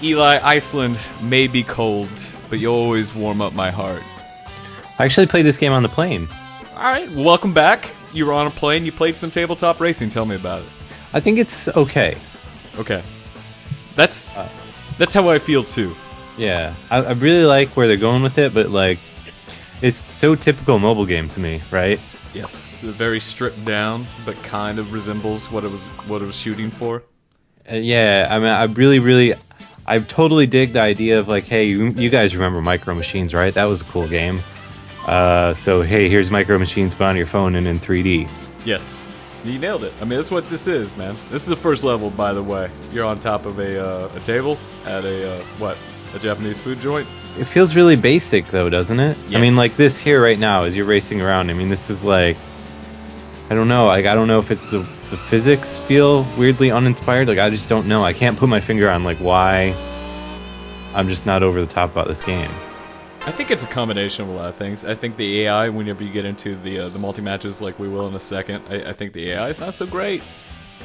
Eli, Iceland may be cold, but you'll always warm up my heart. I actually played this game on the plane. All right, welcome back. You were on a plane. You played some tabletop racing. Tell me about it. I think it's okay. Okay, that's how I feel too. Yeah, I really like where they're going with it, but like, it's so typical mobile game to me, right? Yes, very stripped down, but kind of resembles what it was shooting for. Yeah, I mean, I totally dig the idea of like, hey, you guys remember Micro Machines, right? That was a cool game. So hey, here's Micro Machines, but on your phone and in 3D. Yes, you nailed it. I mean, that's what this is, man. This is the first level, by the way. You're on top of a table at a Japanese food joint. It feels really basic, though, doesn't it? Yes. I mean, like this here right now, as you're racing around. I mean, this is like, I don't know. Like, I don't know if it's the physics feel weirdly uninspired. Like, I just don't know. I can't put my finger on like why I'm just not over the top about this game. I think it's a combination of a lot of things. I think the AI, whenever you get into the multi-matches like we will in a second, I think the AI is not so great.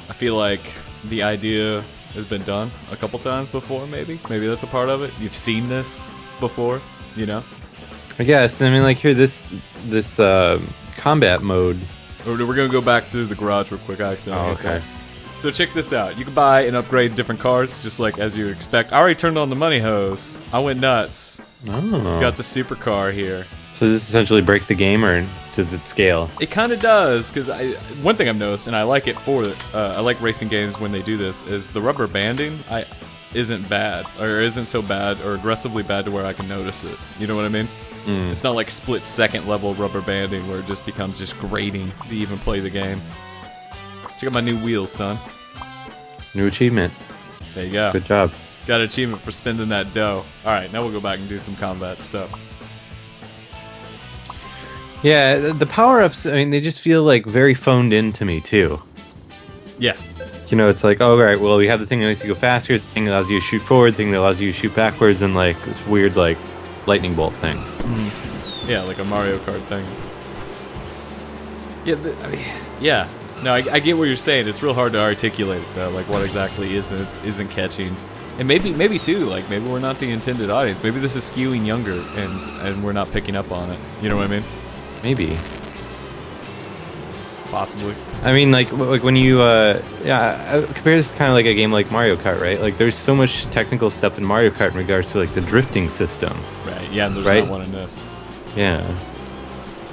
I feel like the idea has been done a couple times before, maybe. Maybe that's a part of it. You've seen this before, you know? I guess. I mean, like here, this combat mode. We're going to go back to the garage real quick. I accidentally hit okay. that. So check this out. You can buy and upgrade different cars, just like as you expect. I already turned on the money hose. I went nuts. Oh. Got the supercar here. So does this essentially break the game, or does it scale? It kind of does, because one thing I've noticed, and I like it for it, I like racing games when they do this, is the rubber banding isn't bad, or isn't so bad, or aggressively bad to where I can notice it. You know what I mean? It's not like split-second level rubber banding where it just becomes just grating to even play the game. Check out my new wheels, son. New achievement. There you go. Good job. Got an achievement for spending that dough. Alright, now we'll go back and do some combat stuff. Yeah, the power-ups, I mean, they just feel like very phoned in to me, too. Yeah. You know, it's like, oh, right, well, we have the thing that makes you go faster, the thing that allows you to shoot forward, the thing that allows you to shoot backwards, and, like, this weird, like, lightning bolt thing. Yeah, like a Mario Kart thing. Yeah, I mean, yeah. No, I get what you're saying. It's real hard to articulate it, though, like what exactly isn't catching. And maybe too, like maybe we're not the intended audience. Maybe this is skewing younger, and we're not picking up on it. You know what I mean? Maybe. Possibly. I mean, like when you, compare this kind of like a game like Mario Kart, right? Like, there's so much technical stuff in Mario Kart in regards to, like, the drifting system. Right, yeah, and there's Right? not one in this. Yeah.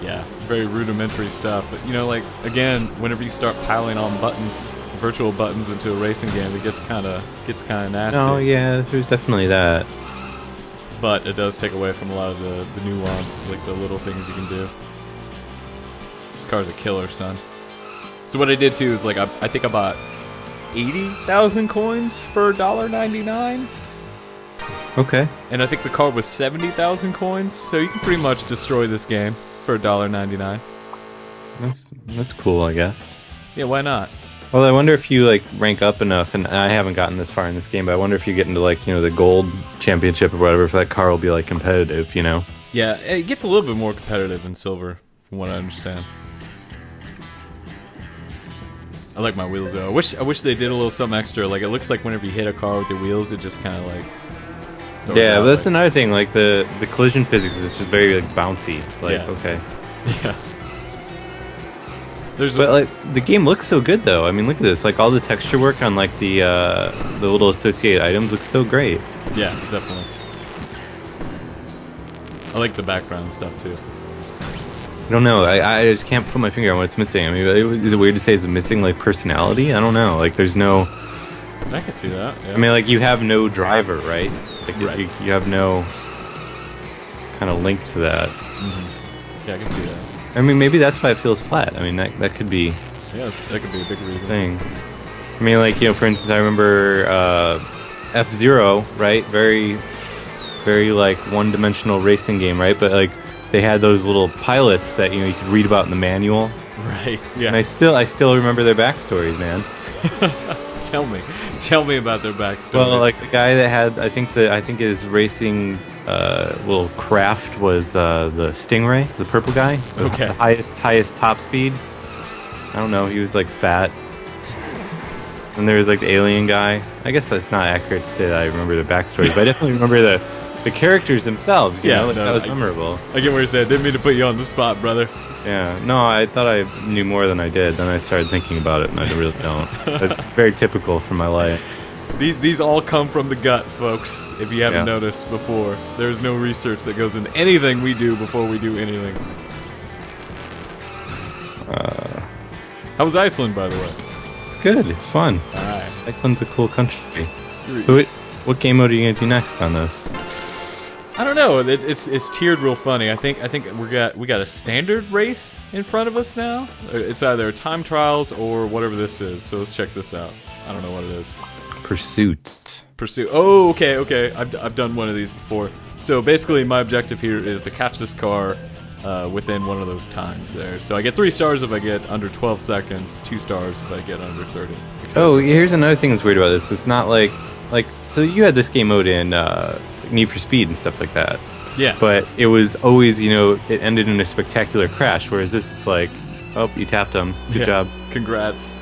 Yeah, very rudimentary stuff. But, you know, like, again, whenever you start piling on buttons, virtual buttons into a racing game, it gets kind of nasty. No, yeah, there's definitely that. But it does take away from a lot of the nuance, like the little things you can do. This car's a killer, son. So what I did too is like I think I bought 80,000 coins for $1.99, Okay. and I think the car was 70,000 coins. So you can pretty much destroy this game for $1.99. That's cool, I guess. Yeah, why not? Well, I wonder if you, like, rank up enough, and I haven't gotten this far in this game, but I wonder if you get into, like, you know, the gold championship or whatever, if that car will be, like, competitive, you know? Yeah, it gets a little bit more competitive in silver, from what I understand. I like my wheels though. I wish they did a little something extra. Like it looks like whenever you hit a car with your wheels, it just kind of like. throws Yeah, out, but that's like- another thing, like, the collision physics is just very, like, bouncy. Like, Yeah. okay. Yeah. There's But, like, the game looks so good, though. I mean, look at this. Like, all the texture work on, like, the little associated items looks so great. yeah, definitely. I like the background stuff too. I don't know. I just can't put my finger on what's missing. I mean, is it weird to say it's missing, like, personality? I don't know. Like, there's no... I can see that. Yeah. I mean, like, you have no driver, right? Like, Right. you have no kind of link to that. Yeah, I can see that. I mean, maybe that's why it feels flat. I mean, that could be Yeah, that could be a big a reason. thing. I mean, like, you know, for instance, I remember F-Zero, right? Very, very, like, one-dimensional racing game, right? But, like, they had those little pilots that, you know, you could read about in the manual. Right. And Yeah. I still remember their backstories, man. Tell me about their backstory. Well, like the guy that had, I think his racing little craft was the Stingray, the purple guy. Okay. The highest top speed. I don't know. He was like fat. And there was like the alien guy. I guess that's not accurate to say that I remember the backstory, but I definitely remember the characters themselves. You know, like, that was memorable. I get what you're saying. Didn't mean to put you on the spot, brother. Yeah, no, I thought I knew more than I did. Then I started thinking about it, and I really don't. That's very typical for my life. These all come from the gut, folks. If you haven't noticed before, there's no research that goes into anything we do before we do anything. How was Iceland, by the way? It's good. It's fun. All right. Iceland's a cool country. So, what game mode are you gonna do next on this? I don't know. It's tiered real funny. I think we got a standard race in front of us now. It's either time trials or whatever this is. So let's check this out. I don't know what it is. Pursuit. Oh, okay. I've done one of these before. So basically, my objective here is to catch this car within one of those times there. So I get 3 stars if I get under 12 seconds, 2 stars if I get under 30. Oh, here's another thing that's weird about this. It's not like so you had this game mode in Need for Speed and stuff like that. Yeah. But it was always, it ended in a spectacular crash, whereas this is like, oh, you tapped them. Good job. Congrats.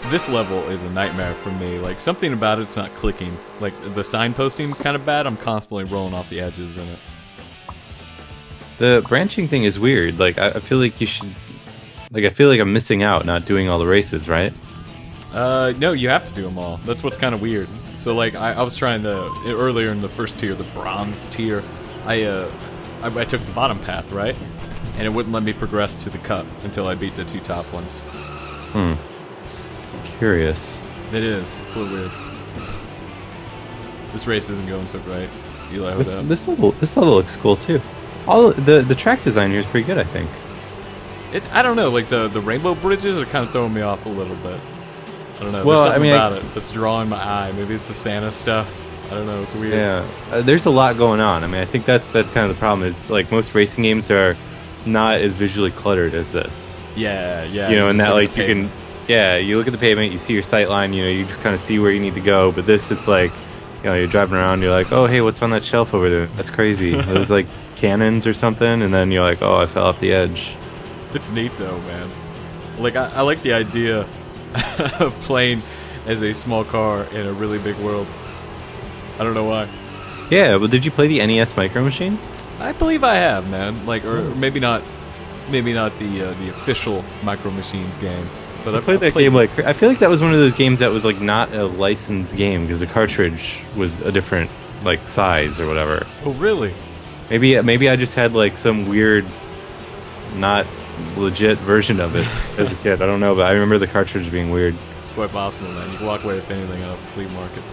This level is a nightmare for me. Like, something about it's not clicking. Like, the signposting's kind of bad. I'm constantly rolling off the edges in it. The branching thing is weird. Like, I feel like you should... Like, I feel like I'm missing out not doing all the races, right? No, you have to do them all. That's what's kind of weird. So, like, I was trying to... Earlier in the first tier, the bronze tier, I took the bottom path, right? And it wouldn't let me progress to the cup until I beat the 2 top ones. Curious. It is. It's a little weird. This race isn't going so great. Eli, this level looks cool too. All the track design here is pretty good, I think. I don't know. Like the rainbow bridges are kind of throwing me off a little bit. I don't know. Well, there's something about it that's drawing my eye. Maybe it's the Santa stuff. I don't know. It's weird. Yeah, there's a lot going on. I mean, I think that's kind of the problem. Is like most racing games are not as visually cluttered as this. Yeah. And that like you can. Yeah, you look at the pavement, you see your sight line, you just kind of see where you need to go. But this, it's like, you're driving around, you're like, oh, hey, what's on that shelf over there? That's crazy. There's like cannons or something, and then you're like, oh, I fell off the edge. It's neat though, man. Like I like the idea of playing as a small car in a really big world. I don't know why. Yeah, but did you play the NES Micro Machines? I believe I have, man. Like, or maybe not the official Micro Machines game. But I played that game like I feel like that was one of those games that was like not a licensed game because the cartridge was a different like size or whatever. Oh really? Maybe I just had like some weird, not legit version of it as a kid. I don't know, but I remember the cartridge being weird. It's quite possible, man. You can walk away with anything at a flea market.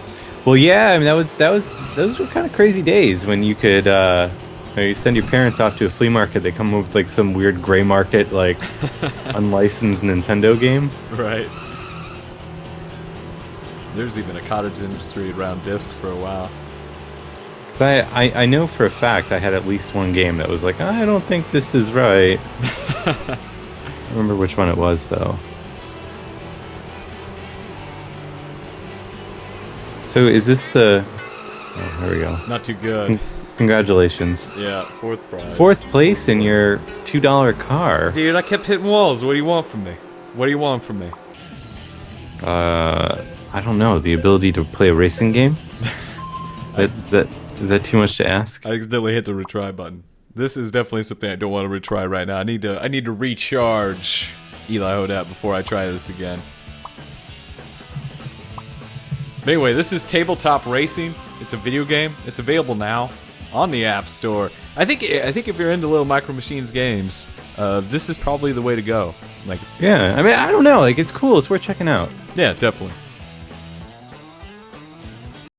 Well, yeah, I mean those were kind of crazy days when you could. You send your parents off to a flea market, they come up with like some weird gray market, like unlicensed Nintendo game. Right. There's even a cottage industry around disc for a while. Cause I know for a fact I had at least one game that was like, I don't think this is right. I don't remember which one it was though. So is this the... Oh, here we go. Not too good. Congratulations. Yeah, 4th prize. 4th place in your $2 car. Dude, I kept hitting walls. What do you want from me? I don't know. The ability to play a racing game? Is that too much to ask? I accidentally hit the retry button. This is definitely something I don't want to retry right now. I need to recharge Eli Hodap before I try this again. But anyway, this is Tabletop Racing. It's a video game. It's available now on the App Store. I think if you're into little Micro Machines games, this is probably the way to go. Like, yeah, I mean, I don't know. Like, it's cool. It's worth checking out. Yeah, definitely.